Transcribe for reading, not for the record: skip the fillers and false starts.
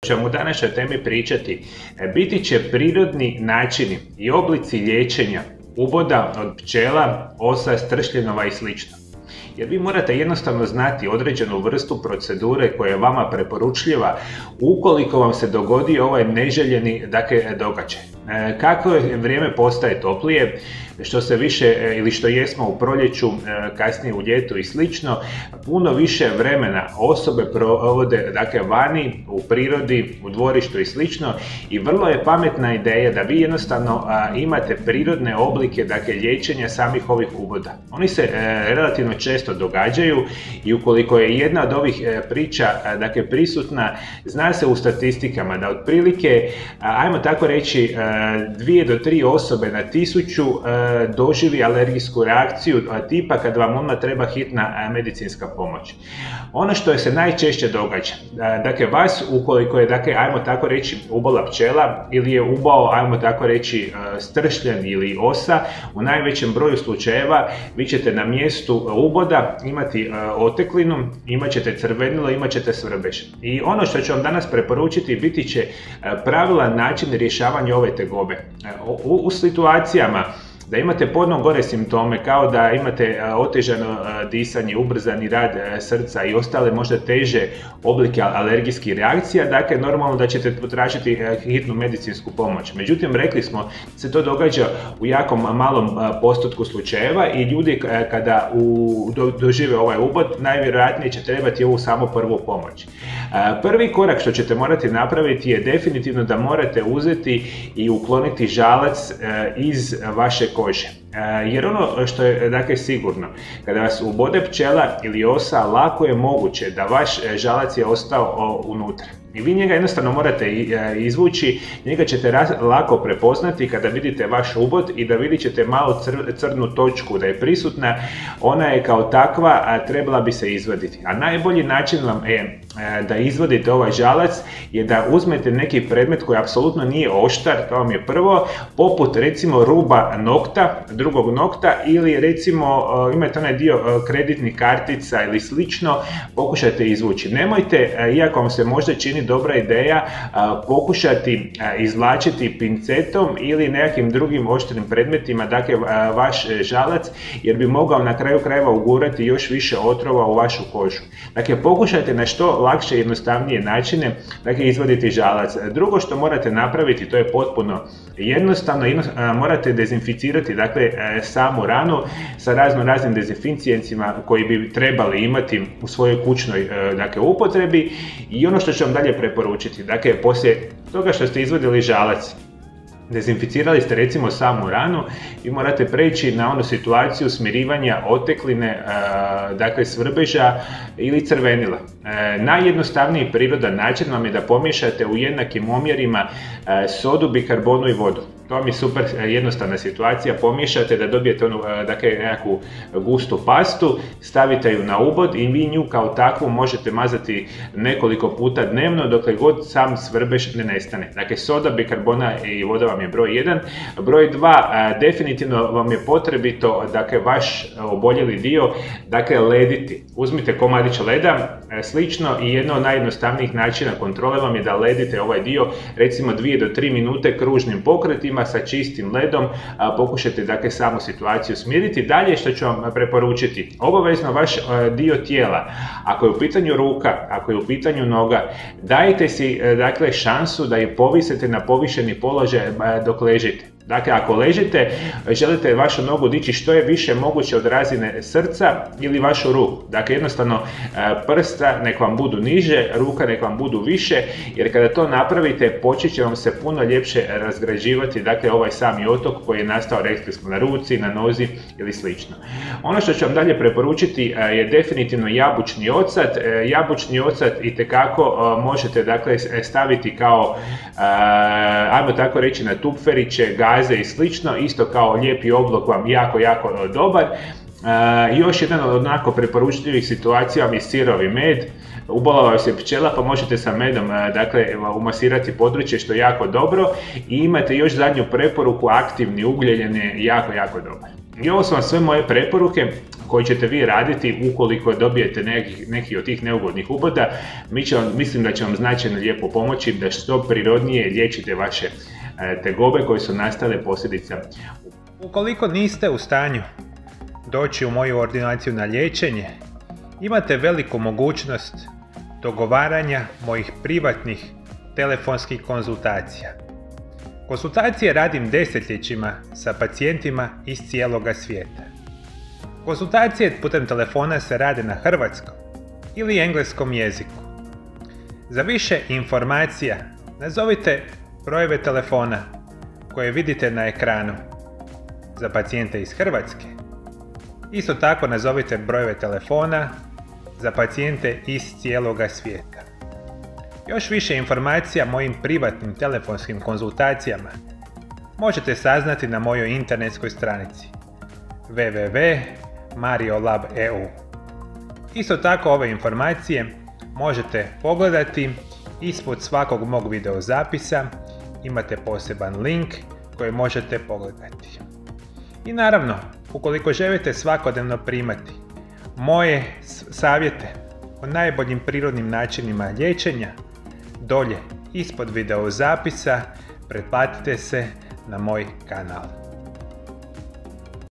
Ćemo u današnjoj temi pričati, biti će prirodni načini i oblici liječenja uboda od pčela, osa, stršljenova i sl. Jer vi morate jednostavno znati određenu vrstu procedure koja je vama preporučljiva ukoliko vam se dogodi ovaj neželjeni događaj. Kako vrijeme postaje toplije, što se više ili što jesmo u proljeću, kasnije u ljetu i slično, puno više vremena osobe provode vani, u prirodi, u dvorištu i slično, i vrlo je pametna ideja da vi jednostavno imate prirodne oblike liječenja samih ovih uboda. Oni se relativno često događaju i ukoliko je jedna od ovih priča prisutna, zna se u statistikama da otprilike, ajmo tako reći, 2 do 3 osobe na 1000 doživi alergijsku reakciju tipa kad vam odmah treba hitna medicinska pomoć. Ono što se najčešće događa, vas ukoliko je, ajmo tako reći, ubola pčela ili je ubao, ajmo tako reći, stršljen ili osa, u najvećem broju slučajeva vi ćete na mjestu uboda imati oteklinu, imat ćete crvenilo, imat ćete svrbež. I ono što ću vam danas preporučiti biti će pravilan način rješavanja ove tegobe. U situacijama da imate podno gore simptome, kao da imate otežano disanje, ubrzani rad srca i ostale možda teže oblike alergijskih reakcija, normalno da ćete potražiti hitnu medicinsku pomoć. Međutim, rekli smo da se to događa u jako malom postotku slučajeva i ljudi kada dožive ovaj ubod, najvjerojatnije će trebati ovu samo prvu pomoć. Prvi korak što ćete morati napraviti je definitivno da morate uzeti i ukloniti žalac iz vaše kože. Jer ono što je sigurno, kada vas ubode pčela ili osa, lako je moguće da vaš žalac je ostao unutra. I vi njega jednostavno morate izvući, njega ćete lako prepoznati kada vidite vaš ubod i da vidit ćete malo crnu točku da je prisutna, ona je kao takva, a trebala bi se izvaditi. A najbolji način vam je da izvadite ovaj žalac je da uzmete neki predmet koji apsolutno nije oštar, to vam je prvo, poput recimo ruba nokta, drugog nokta, ili recimo imate onaj dio kreditnih kartica ili slično, pokušajte izvući. Nemojte, iako vam se možda čini dobra ideja, pokušati izvlačiti pincetom ili nekakvim drugim oštrim predmetima, vaš žalac, jer bi mogao na kraju krajeva ugurati još više otrova u vašu kožu. Pokušajte na što lakše i jednostavnije načine izvaditi žalac. Drugo što morate napraviti, to je potpuno jednostavno, morate dezinficirati samu ranu sa raznim dezinficijencima koji bi trebali imati u svojoj kućnoj upotrebi. I ono što ću vam dalje preporučiti, poslije toga što ste izvadili žalac, dezinficirali ste recimo samu ranu i morate preći na onu situaciju smirivanja otekline, svrbeža ili crvenila. Najjednostavniji prirodan način vam je da pomiješate u jednakim omjerima sodu, bikarbonu i vodu. To vam je super jednostavna situacija, pomiješate da dobijete onu, nekakvu gustu pastu, stavite ju na ubod i vi nju kao takvu možete mazati nekoliko puta dnevno dokle god sam svrbež ne nestane. Soda, bikarbona i voda vam je broj 1. Broj 2, definitivno vam je potrebito, vaš oboljeli dio, lediti. Uzmite komadić leda, slično, i jedno od najjednostavnijih načina kontrole vam je da ledite ovaj dio, recimo 2 do 3 minute kružnim pokretima sa čistim ledom, pokušajte samu situaciju smiriti. Dalje što ću vam preporučiti, obavezno vaš dio tijela, ako je u pitanju ruka, ako je u pitanju noga, dajte si šansu da je povisite na povišeni položaj dok ležite. Ako ležite, želite vašu nogu dići što je više moguće od razine srca ili vašu ruku. Jednostavno prsta nek vam budu niže, ruka nek vam budu više, jer kada to napravite počet će vam se puno ljepše razgrađivati ovaj sami otok koji je nastao, rekli smo, na ruci, na nozi ili slično. Ono što ću vam dalje preporučiti je definitivno jabučni ocat. Jabučni ocat itekako možete staviti kao, ajmo tako reći, na tupferiće, gaze i slično, isto kao lijepi oblog vam jako dobar. Još jedan od onako preporučljivih situacija vam je sirovi med. Ubola vas je pčela, pa možete sa medom umasirati područje, što je jako dobro. I imate još zadnju preporuku, aktivni ugljen je jako dobar. I ovo su vam sve moje preporuke koje ćete vi raditi ukoliko dobijete neki od tih neugodnih uboda. Mislim da će vam značajno lijepo pomoći da što prirodnije liječite vaše tegobe koje su nastale posljedica. Ukoliko niste u stanju doći u moju ordinaciju na liječenje, imate veliku mogućnost dogovaranja mojih privatnih telefonskih konzultacija. Konzultacije radim desetljećima sa pacijentima iz cijeloga svijeta. Konzultacije putem telefona se rade na hrvatskom ili engleskom jeziku. Za više informacija nazovite brojeve telefona koje vidite na ekranu za pacijente iz Hrvatske. Isto tako nazovite brojeve telefona za pacijente iz cijeloga svijeta. Još više informacija o mojim privatnim telefonskim konzultacijama možete saznati na mojoj internetskoj stranici www.mariolab.eu. Isto tako ove informacije možete pogledati ispod svakog mog videozapisa, imate poseban link koji možete pogledati. I naravno, ukoliko želite svakodnevno primati moje savjete o najboljim prirodnim načinima liječenja, dolje ispod videozapisa pretplatite se na moj kanal.